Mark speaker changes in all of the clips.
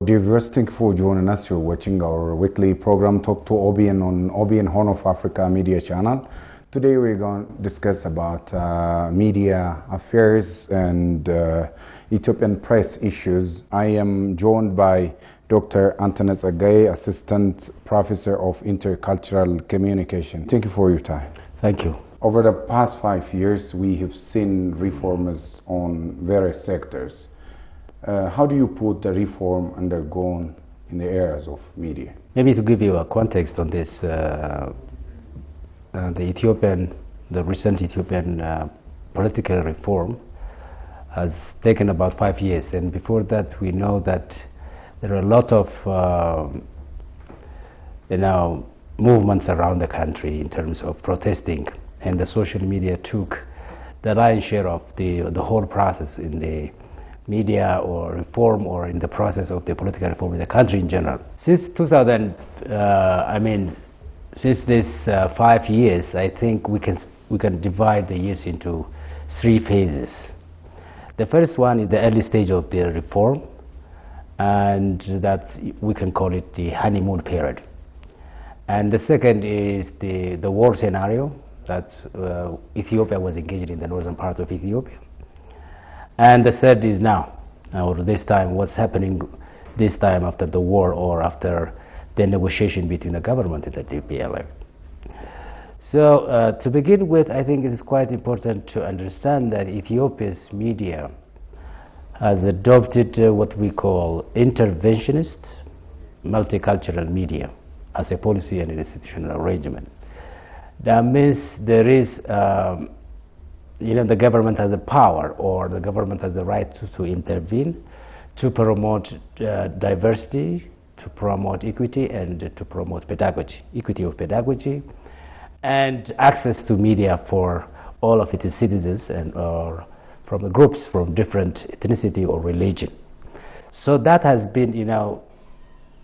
Speaker 1: dear viewers, thank you for joining us. You're watching our weekly program Talk to OBN on OBN Horn of Africa media channel. Today we're going to discuss about media affairs and Ethiopian press issues. I am joined by Dr. Anteneh Tsegaye, Assistant Professor of Intercultural Communication. Thank you for your time.
Speaker 2: Thank you.
Speaker 1: Over the past 5 years, we have seen reforms on various sectors. How do you put the reform undergone in the areas of media?
Speaker 2: Maybe to give you a context on this, the recent Ethiopian political reform has taken about 5 years, and before that, we know that there are a lot of movements around the country in terms of protesting, and the social media took the lion's share of the whole process in the media or reform or in the process of the political reform in the country in general. Since 2000, since this 5 years, I think we can divide the years into 3 phases. The first one is the early stage of the reform, and that we can call it the honeymoon period. And the second is the war scenario that Ethiopia was engaged in the northern part of Ethiopia. And the third is now, or this time, what's happening this time after the war or after the negotiation between the government and the TPLF. So to begin with, I think it is quite important to understand that Ethiopia's media has adopted what we call interventionist multicultural media as a policy and an institutional arrangement. That means there is the government has the power, or the government has the right to intervene, to promote diversity, to promote equity, and to promote pedagogy, equity of pedagogy, and access to media for all of its citizens and or from the groups from different ethnicity or religion. So that has been,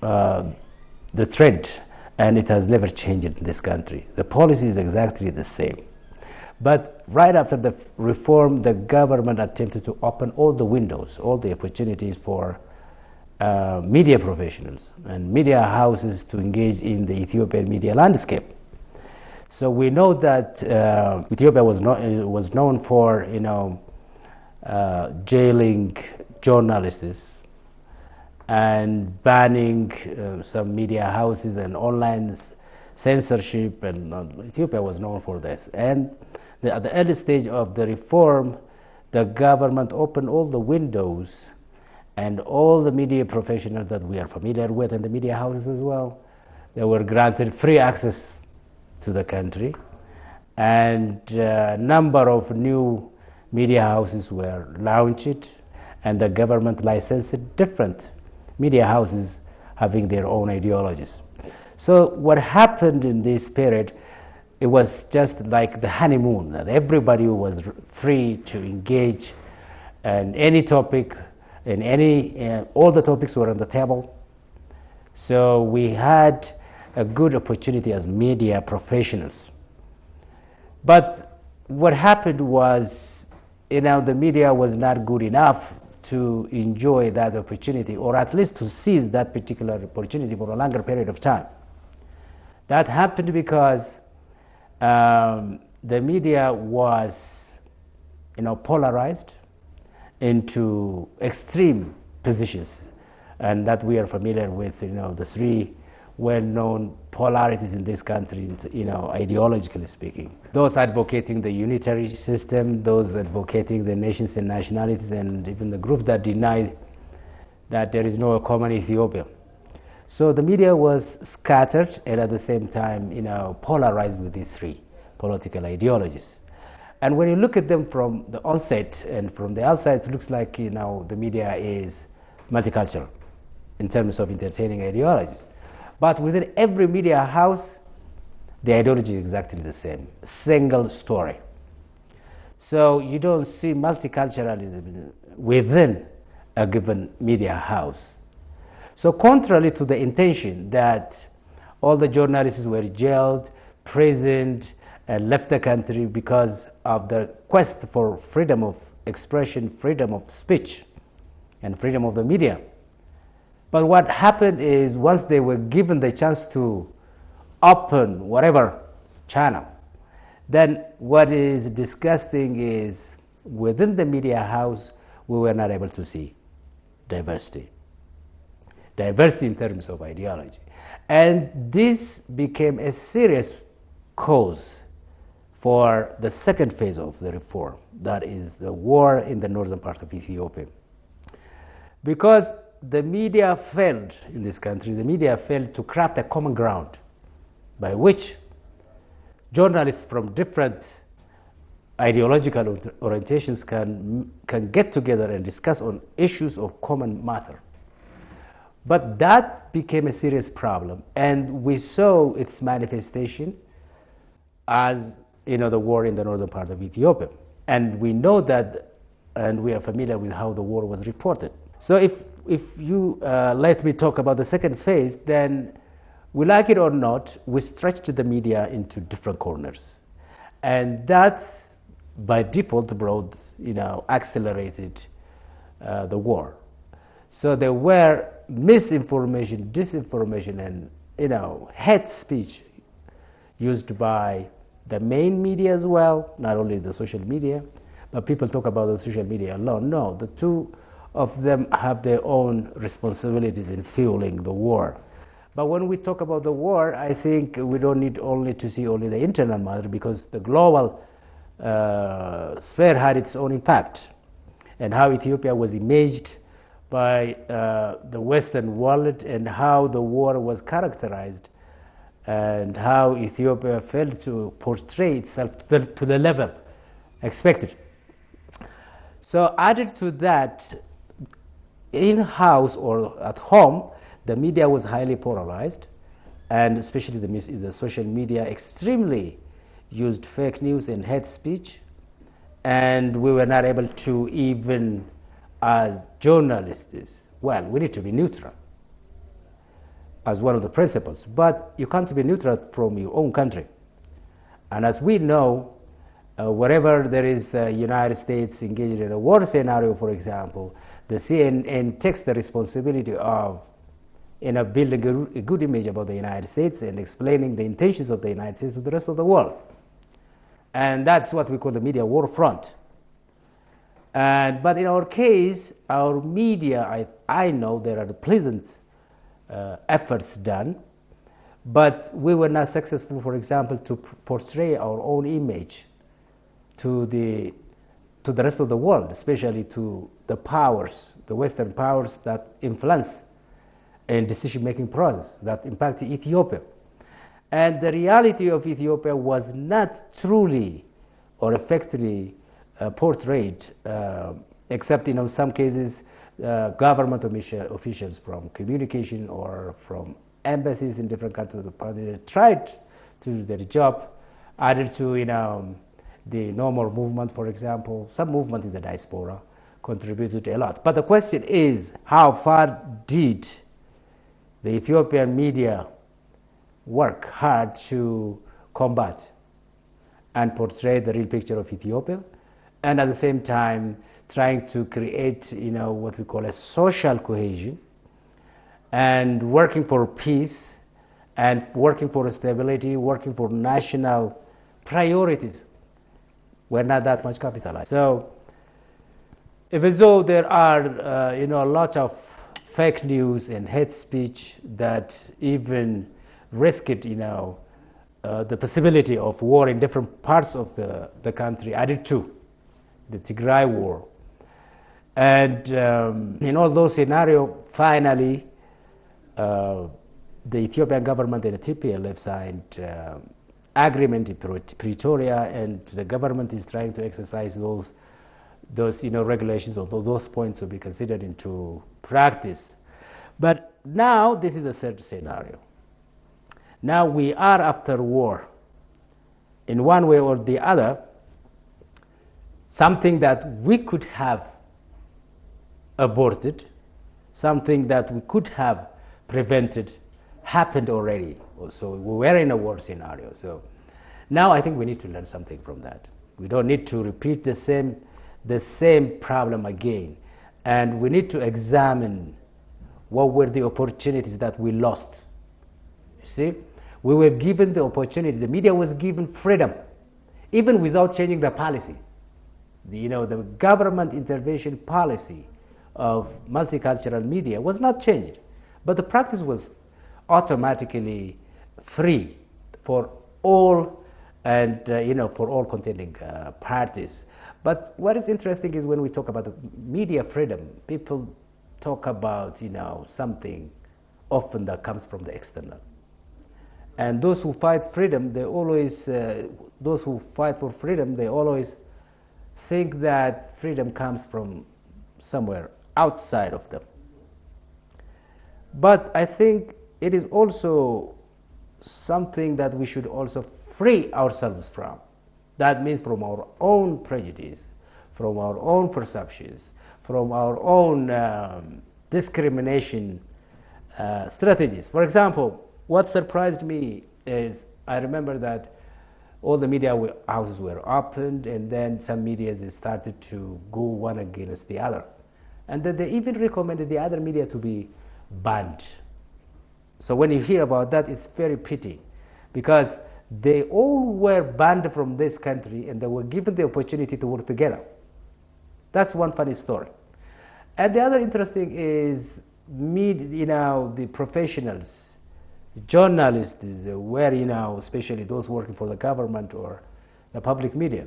Speaker 2: the trend, and it has never changed in this country. The policy is exactly the same. But right after the reform, the government attempted to open all the windows, all the opportunities for media professionals and media houses to engage in the Ethiopian media landscape. So we know that Ethiopia was known for, jailing journalists and banning some media houses and online censorship, and Ethiopia was known for this. And at the early stage of the reform, the government opened all the windows, and all the media professionals that we are familiar with, and the media houses as well, they were granted free access to the country, and a number of new media houses were launched, and the government licensed different media houses having their own ideologies. So what happened in this period, it was just like the honeymoon, that everybody was free to engage in any topic, all the topics were on the table. So we had a good opportunity as media professionals. But what happened was, the media was not good enough to enjoy that opportunity, or at least to seize that particular opportunity for a longer period of time. That happened because the media was, polarized into extreme positions, and that we are familiar with, the 3 well-known polarities in this country, ideologically speaking. Those advocating the unitary system, those advocating the nations and nationalities, and even the group that denied that there is no common Ethiopia. So the media was scattered and at the same time, polarized with these 3 political ideologies. And when you look at them from the onset and from the outside, it looks like, the media is multicultural in terms of entertaining ideologies. But within every media house, the ideology is exactly the same, single story. So you don't see multiculturalism within a given media house. So contrary to the intention that all the journalists were jailed, imprisoned, and left the country because of the quest for freedom of expression, freedom of speech, and freedom of the media, But what happened is once they were given the chance to open whatever channel, then what is disgusting is within the media house, we were not able to see diversity. Diversity in terms of ideology. And this became a serious cause for the second phase of the reform, that is the war in the northern part of Ethiopia. Because the media failed in this country, the media failed to craft a common ground by which journalists from different ideological orientations can get together and discuss on issues of common matter. But that became a serious problem, and we saw its manifestation as the war in the northern part of Ethiopia. And we know that, and we are familiar with how the war was reported. So if you let me talk about the second phase, then we like it or not, we stretched the media into different corners. And that, by default, brought, accelerated the war. So there were misinformation, disinformation, and, hate speech used by the main media as well, not only the social media, but people talk about the social media alone. No, the two of them have their own responsibilities in fueling the war. But when we talk about the war, I think we don't need only to see only the internal matter, because the global sphere had its own impact, and how Ethiopia was imaged by the Western world, and how the war was characterized, and how Ethiopia failed to portray itself to the level expected. So added to that, in-house or at home, the media was highly polarized, and especially the social media extremely used fake news and hate speech, and we were not able to even, as journalists, we need to be neutral as one of the principles, but you can't be neutral from your own country. And as we know, wherever there is United States engaged in a war scenario, for example, the CNN takes the responsibility of building a good image about the United States and explaining the intentions of the United States to the rest of the world. And that's what we call the media war front. But in our case, our media, I know there are pleasant efforts done, but we were not successful, for example, to portray our own image to the rest of the world, especially to the powers, the Western powers that influence in decision-making process that impact Ethiopia. And the reality of Ethiopia was not truly or effectively portrayed, except in some cases government officials from communication or from embassies in different countries of the party. They tried to do their job, added to the normal movement, for example. Some movement in the diaspora contributed a lot. But the question is, how far did the Ethiopian media work hard to combat and portray the real picture of Ethiopia, and at the same time trying to create what we call a social cohesion, and working for peace, and working for stability, working for national priorities were not that much capitalized. So even though there are a lot of fake news and hate speech that even risked the possibility of war in different parts of the country, added to the Tsegaye war. And in all those scenarios, finally, the Ethiopian government and the TPLF signed agreement in Pretoria, and the government is trying to exercise those regulations or those points to be considered into practice. But now this is the third scenario. Now we are after war. In one way or the other, something that we could have aborted, something that we could have prevented, happened already. So we were in a war scenario. So now I think we need to learn something from that. We don't need to repeat the same problem again. And we need to examine what were the opportunities that we lost. You see, we were given the opportunity, the media was given freedom, even without changing the policy. The government intervention policy of multicultural media was not changed, but the practice was automatically free for all and for all contending parties. But what is interesting is when we talk about the media freedom, people talk about something often that comes from the external. And those who fight freedom, those who fight for freedom, they always think that freedom comes from somewhere outside of them. But I think it is also something that we should also free ourselves from. That means from our own prejudice, from our own perceptions, from our own discrimination strategies. For example, what surprised me is I remember that all the media houses were opened, and then some media started to go one against the other. And then they even recommended the other media to be banned. So when you hear about that, it's very pity, because they all were banned from this country and they were given the opportunity to work together. That's one funny story. And the other interesting is the professionals, journalists, where especially those working for the government or the public media,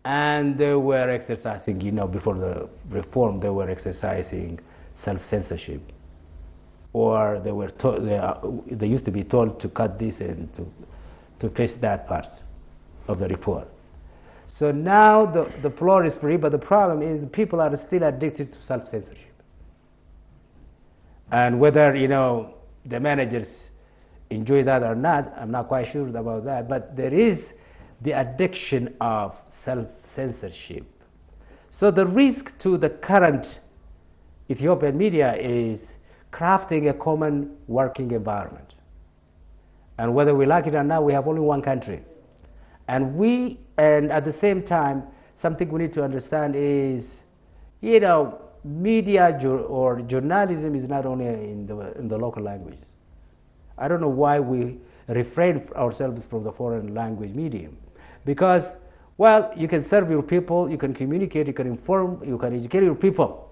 Speaker 2: and they were exercising, before the reform, they were exercising self-censorship, or they used to be told to cut this and to paste that part of the report. So now the floor is free, but the problem is people are still addicted to self-censorship. And whether the managers enjoy that or not, I'm not quite sure about that, but there is the addiction of self-censorship. So the risk to the current Ethiopian media is crafting a common working environment. And whether we like it or not, we have only one country. And at the same time, something we need to understand is, media or journalism is not only in the local languages. I don't know why we refrain ourselves from the foreign language medium. Because, you can serve your people, you can communicate, you can inform, you can educate your people.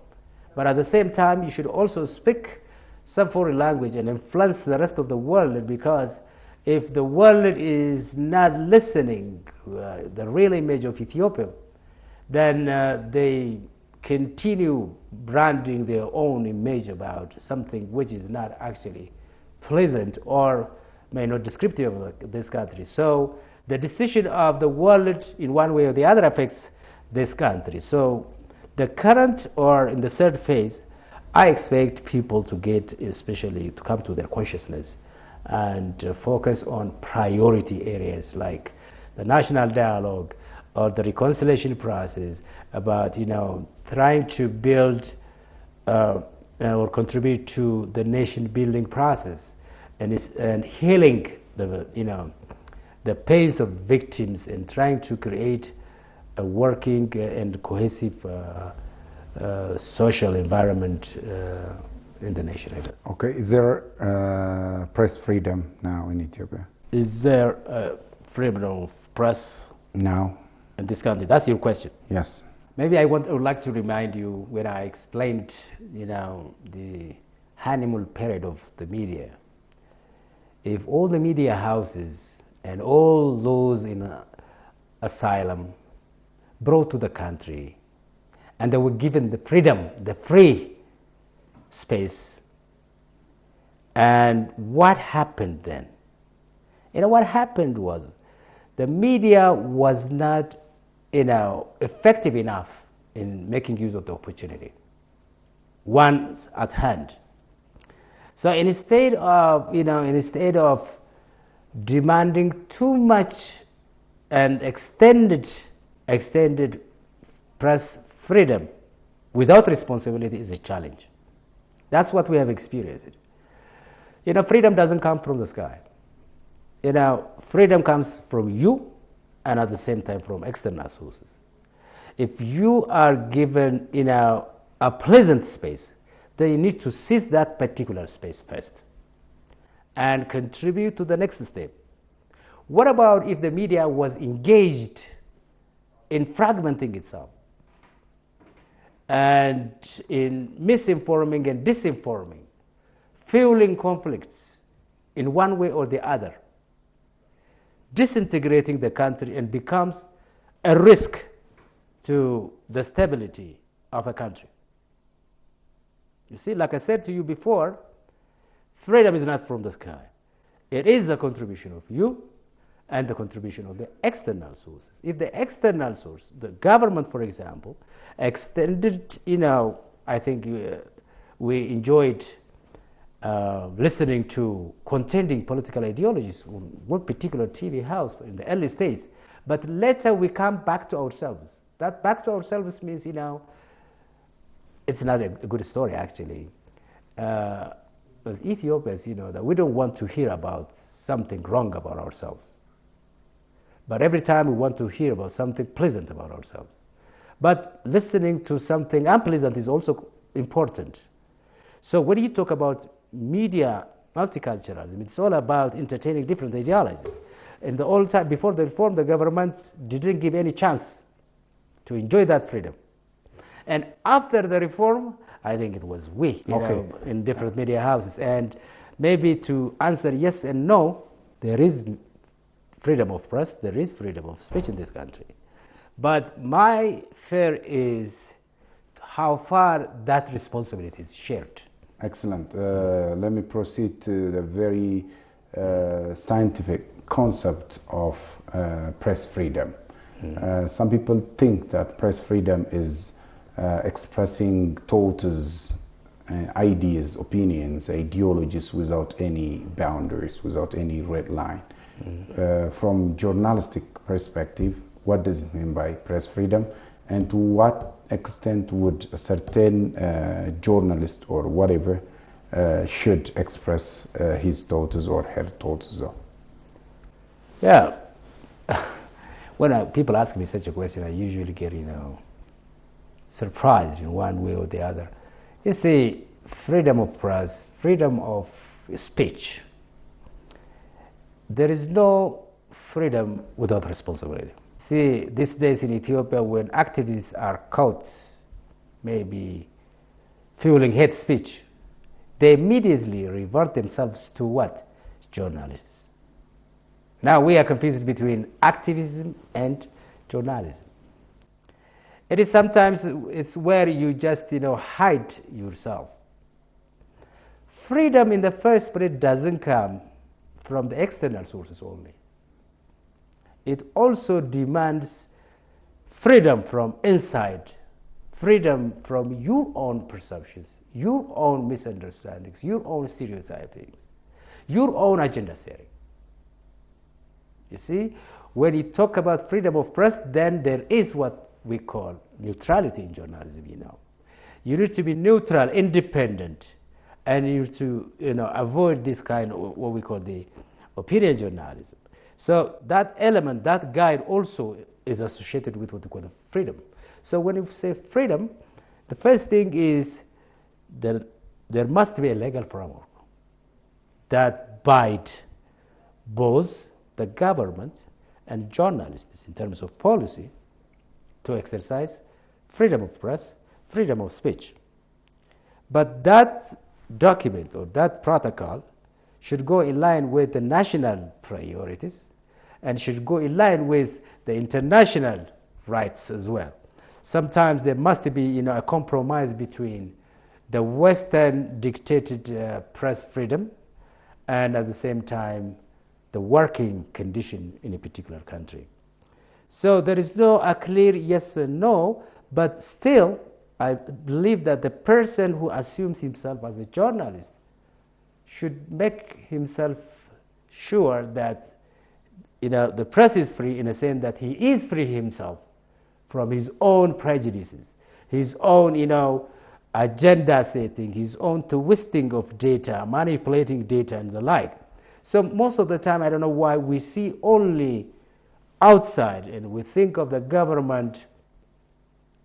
Speaker 2: But at the same time, you should also speak some foreign language and influence the rest of the world, because if the world is not listening the real image of Ethiopia, then they continue branding their own image about something which is not actually pleasant or may not descriptive of this country. So the decision of the world in one way or the other affects this country. So the current, or in the third phase, I expect people to especially to come to their consciousness and focus on priority areas like the national dialogue or the reconciliation process, about trying to build or contribute to the nation building process, and healing the pains of victims, and trying to create a working and cohesive social environment in the nation.
Speaker 1: Okay, is there press freedom now in Ethiopia?
Speaker 2: Is there freedom of press
Speaker 1: now
Speaker 2: in this country? That's your question.
Speaker 1: Yes.
Speaker 2: Maybe I would like to remind you, when I explained, the honeymoon period of the media. If all the media houses and all those in asylum brought to the country, and they were given the freedom, the free space, and what happened then? What happened was the media was not effective enough in making use of the opportunity once at hand. So instead of demanding too much and extended press freedom without responsibility is a challenge. That's what we have experienced. Freedom doesn't come from the sky. Freedom comes from you, and at the same time from external sources. If you are given, a pleasant space, they need to seize that particular space first and contribute to the next step. What about if the media was engaged in fragmenting itself and in misinforming and disinforming, fueling conflicts in one way or the other, disintegrating the country, and becomes a risk to the stability of a country? You see, like I said to you before, freedom is not from the sky. It is a contribution of you and the contribution of the external sources. If the external source, the government, for example, extended, I think we enjoyed listening to contending political ideologies on one particular TV house in the early stages. But later we come back to ourselves. That back to ourselves means, it's not a good story, actually. As Ethiopians, that we don't want to hear about something wrong about ourselves. But every time we want to hear about something pleasant about ourselves. But listening to something unpleasant is also important. So when you talk about media multiculturalism, it's all about entertaining different ideologies. In the old time, before the reform, the government didn't give any chance to enjoy that freedom. And after the reform, I think it was we, in different media houses. And maybe to answer yes and no, there is freedom of press, there is freedom of speech in this country. But my fear is how far that responsibility is shared.
Speaker 1: Excellent. Let me proceed to the very scientific concept of press freedom. Some people think that press freedom is expressing thoughts, ideas, opinions, ideologies without any boundaries, without any red line. From journalistic perspective, what does it mean by press freedom, and to what extent would a certain journalist or whatever should express his thoughts or her thoughts?
Speaker 2: Yeah. When people ask me such a question, I usually get, surprised in one way or the other. You see, freedom of press, freedom of speech. There is no freedom without responsibility. See, these days in Ethiopia, when activists are caught maybe fueling hate speech, they immediately revert themselves to what? Journalists. Now we are confused between activism and journalism. It is sometimes, it's where you just, hide yourself. Freedom in the first place doesn't come from the external sources only. It also demands freedom from inside, freedom from your own perceptions, your own misunderstandings, your own stereotypings, your own agenda setting. You see, when you talk about freedom of press, then there is what we call neutrality in journalism, You need to be neutral, independent, and you need to, avoid this kind of what we call the opinion journalism. So that element, that guide also is associated with what we call the freedom. So when you say freedom, the first thing is that there must be a legal framework that bind both the government and journalists in terms of policy to exercise freedom of press, freedom of speech. But that document or that protocol should go in line with the national priorities and should go in line with the international rights as well. Sometimes there must be, a compromise between the Western dictated press freedom and at the same time the working condition in a particular country. So there is no a clear yes or no, but still I believe that the person who assumes himself as a journalist should make himself sure that the press is free in a sense that he is free himself from his own prejudices, his own agenda setting, his own twisting of data, manipulating data and the like. So most of the time I don't know why we see only outside and we think of the government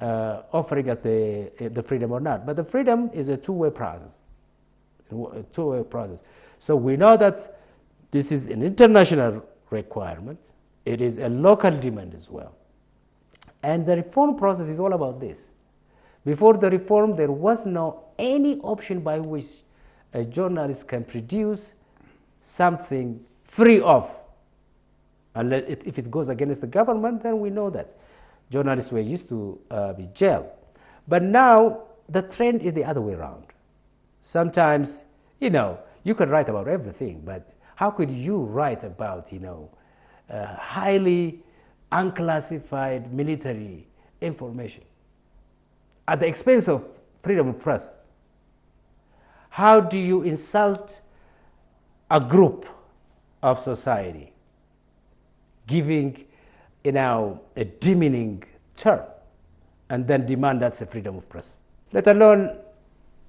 Speaker 2: offering us the freedom or not. But the freedom is a two-way process. So we know that this is an international requirement. It is a local demand as well. And the reform process is all about this. Before the reform, there was no any option by which a journalist can produce something free of. Unless if it goes against the government, then we know that journalists were used to be jailed. But now the trend is the other way around. Sometimes, you can write about everything, but how could you write about, highly unclassified military information at the expense of freedom of press? How do you insult a group of society, giving, a demeaning term, and then demand that's a freedom of press? Let alone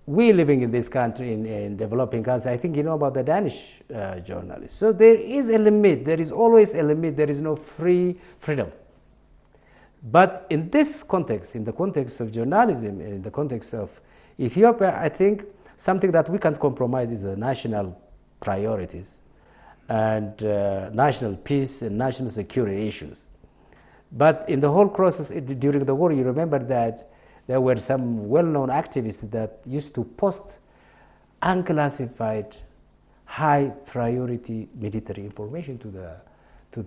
Speaker 2: we living in this country, in developing countries. I think you know about the Danish journalists. So there is a limit. There is always a limit. There is no freedom. But in this context, in the context of journalism, in the context of Ethiopia, I think something that we can't compromise is the national priorities and national peace and national security issues. But in the whole process, during the war, you remember that there were some well-known activists that used to post unclassified, high-priority military information to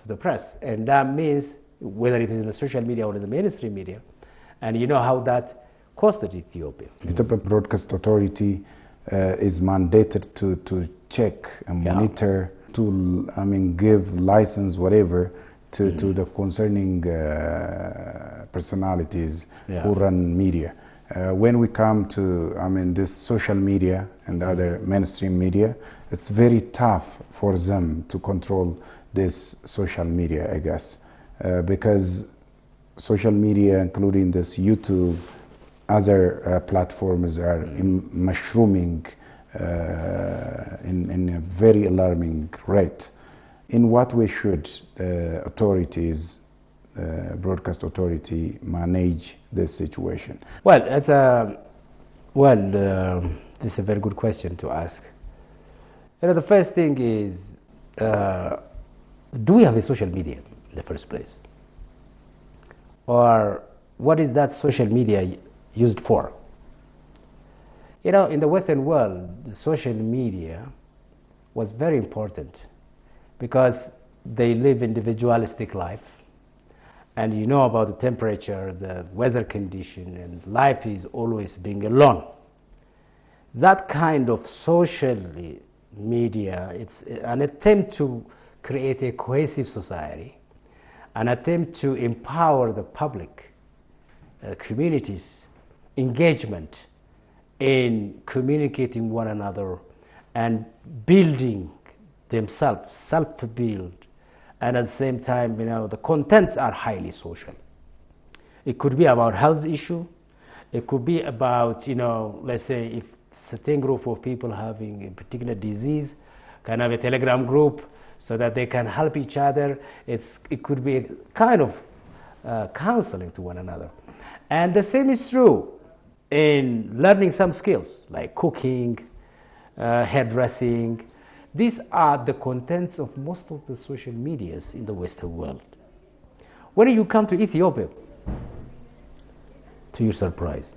Speaker 2: the press, and that means whether it is in the social media or in the mainstream media, and you know how that costed Ethiopia.
Speaker 1: Ethiopian Broadcast Authority is mandated to check and monitor, to give license, whatever, to the concerning personalities who run media. When we come to this social media and other mainstream media, it's very tough for them to control this social media, I guess, because social media, including this YouTube, other platforms are mushrooming in a very alarming rate. In what way should authorities, broadcast authority, manage this situation?
Speaker 2: Well, this is a very good question to ask. The first thing is, do we have a social media in the first place? Or what is that social media used for? In the Western world, the social media was very important because they live individualistic life, and you know about the temperature, the weather condition, and life is always being alone. That kind of social media, it's an attempt to create a cohesive society, an attempt to empower the public, communities, engagement in communicating one another and building themselves, self-build, and at the same time, the contents are highly social. It could be about health issue. It could be about, let's say, if certain group of people having a particular disease can have a Telegram group so that they can help each other. It could be a kind of counseling to one another. And the same is true in learning some skills like cooking, hairdressing. These are the contents of most of the social medias in the Western world. When you come to Ethiopia, to your surprise,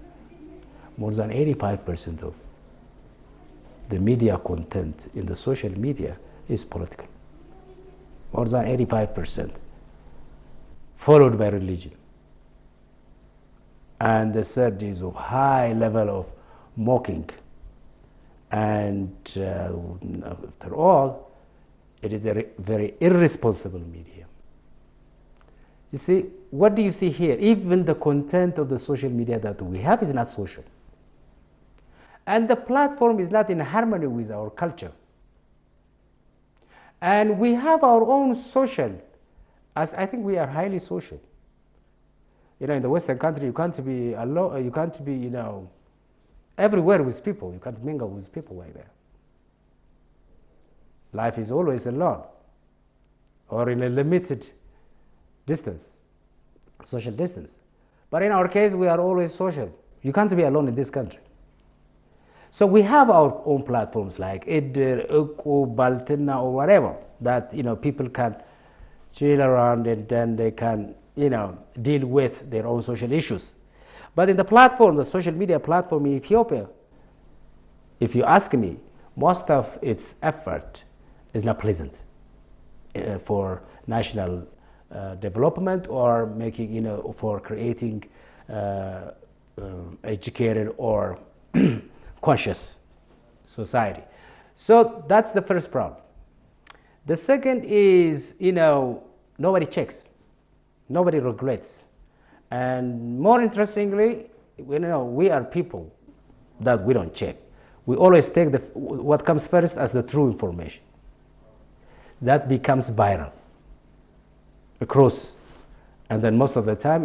Speaker 2: more than 85% of the media content in the social media is political. More than 85%, followed by religion. And the third is of high level of mocking. And after all, it is a very irresponsible media. You see, what do you see here? Even the content of the social media that we have is not social. And the platform is not in harmony with our culture. And we have our own social, as I think we are highly social. In the Western country, you can't be alone, you can't be, everywhere with people. You can't mingle with people like that. Life is always alone or in a limited distance, social distance. But in our case, we are always social. You can't be alone in this country. So we have our own platforms like Iddir, Uku, Baltina, or whatever that people can chill around and then they can deal with their own social issues. But in the social media platform in Ethiopia, if you ask me, most of its effort is not pleasant for national development or making for creating educated or conscious society. So that's the first problem. The second is, nobody checks, nobody regulates. And more interestingly, we are people that we don't check. We always take what comes first as the true information. That becomes viral across. And then most of the time,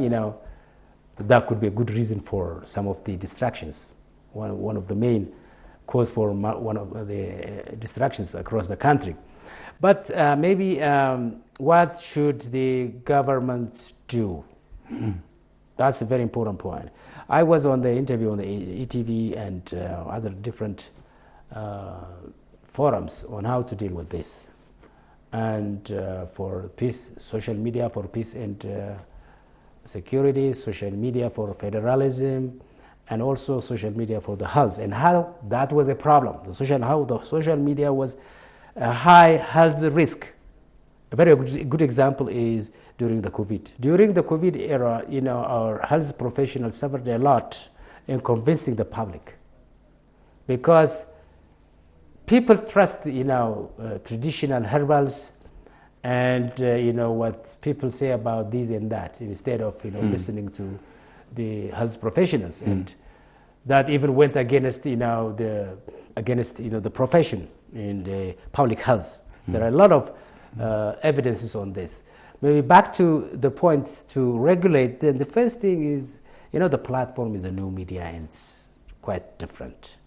Speaker 2: that could be a good reason for some of the distractions. One of the main cause for one of the distractions across the country. But maybe what should the government do? That's a very important point. I was on the interview on the ETV and other different forums on how to deal with this. And for peace, social media for peace and security, social media for federalism, and also social media for the health, and how that was a problem. How the social media was a high health risk. A very good example is during the COVID. During the COVID era, our health professionals suffered a lot in convincing the public, because people trust, traditional herbals and what people say about this and that, instead of listening to the health professionals, and that even went against the profession in the public health. There are a lot of evidences on this. Maybe back to the point to regulate. Then the first thing is, the platform is a new media and it's quite different.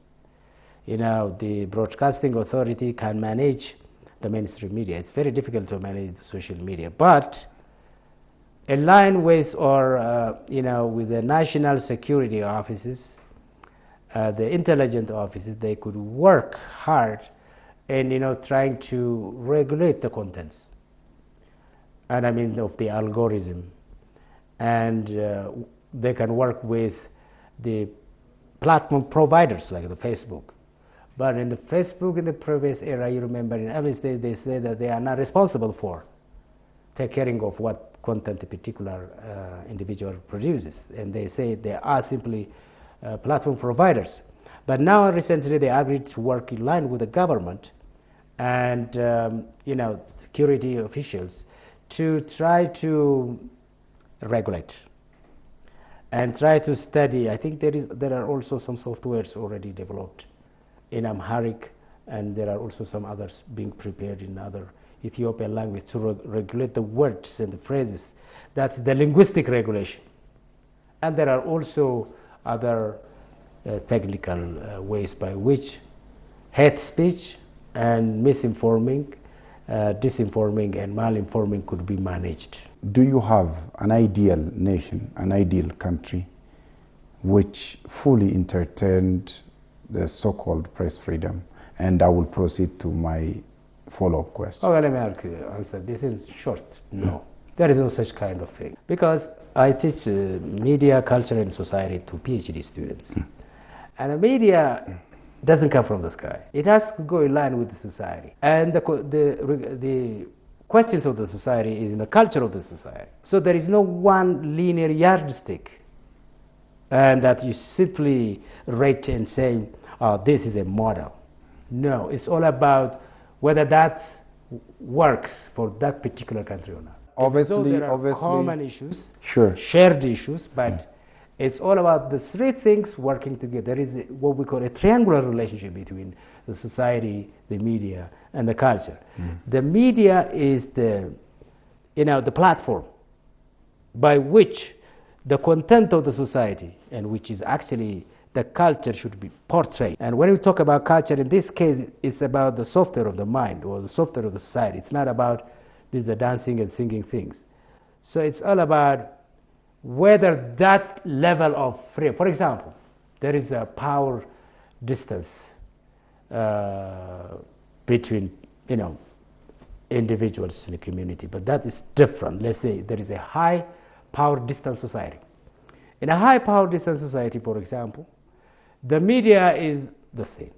Speaker 2: The broadcasting authority can manage the mainstream media. It's very difficult to manage the social media, but in line with with the national security offices, the intelligence offices, they could work hard in trying to regulate the contents, and of the algorithm, and they can work with the platform providers like the Facebook. But in the Facebook, in the previous era, you remember in early stage, they say that they are not responsible for taking care of what content a particular individual produces, and they say they are simply platform providers. But now recently they agreed to work in line with the government and security officials to try to regulate and try to study. I think there are also some softwares already developed in Amharic, and there are also some others being prepared in other Ethiopian language to regulate the words and the phrases. That's the linguistic regulation. And there are also other technical ways by which hate speech and misinforming, disinforming and malinforming could be managed.
Speaker 1: Do you have an ideal nation, an ideal country, which fully entertained the so-called press freedom? And I will proceed to my follow-up question.
Speaker 2: Okay, let me answer this in short. No, there is no such kind of thing. Because I teach media, culture and society to PhD students. And the media doesn't come from the sky. It has to go in line with the society. And the questions of the society is in the culture of the society. So there is no one linear yardstick and that you simply rate and say, oh, this is a model. No, it's all about whether that works for that particular country or not.
Speaker 1: Obviously,
Speaker 2: there are common issues,
Speaker 1: sure,
Speaker 2: shared issues, but it's all about the three things working together. There is what we call a triangular relationship between the society, the media, and the culture. The media is the platform by which the content of the society, and which is actually the culture, should be portrayed. And when we talk about culture, in this case, it's about the software of the mind or the software of the society. It's not about the dancing and singing things. So it's all about whether that level of freedom, for example, there is a power distance between, individuals in a community, but that is different. Let's say there is a high power distance society. In a high power distance society, for example, the media is the same.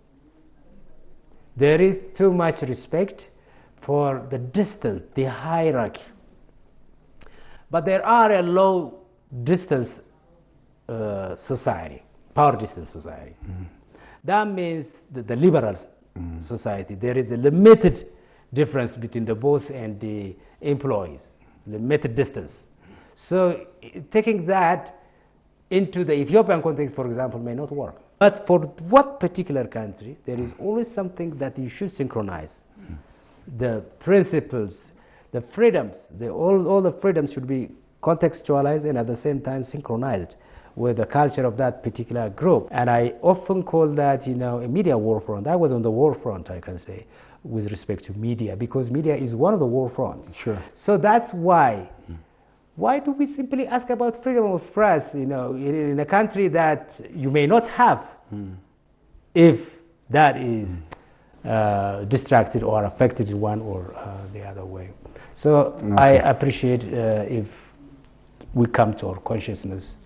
Speaker 2: There is too much respect for the distance, the hierarchy. But there are a low distance society, power distance society. That means that the liberal society, there is a limited difference between the boss and the employees, limited distance. So taking that into the Ethiopian context, for example, may not work. But for what particular country, there is always something that you should synchronize. The principles, the freedoms, all the freedoms should be contextualized and at the same time synchronized with the culture of that particular group. And I often call that, a media war front. I was on the war front, I can say, with respect to media, because media is one of the war fronts.
Speaker 1: Sure.
Speaker 2: So that's why. Why do we simply ask about freedom of press, in a country that you may not have, if that is distracted or affected in one or the other way. So okay. I appreciate if we come to our consciousness,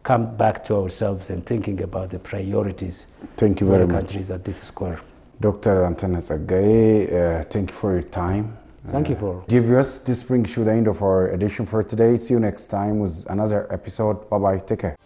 Speaker 2: come back to ourselves and thinking about the priorities.
Speaker 1: Thank you very much.
Speaker 2: Countries at this square.
Speaker 1: Dr. Anteneh Tsegaye, thank you for your time.
Speaker 2: Thank you for...
Speaker 1: Dear viewers, this brings you the end of our edition for today. See you next time with another episode. Bye-bye. Take care.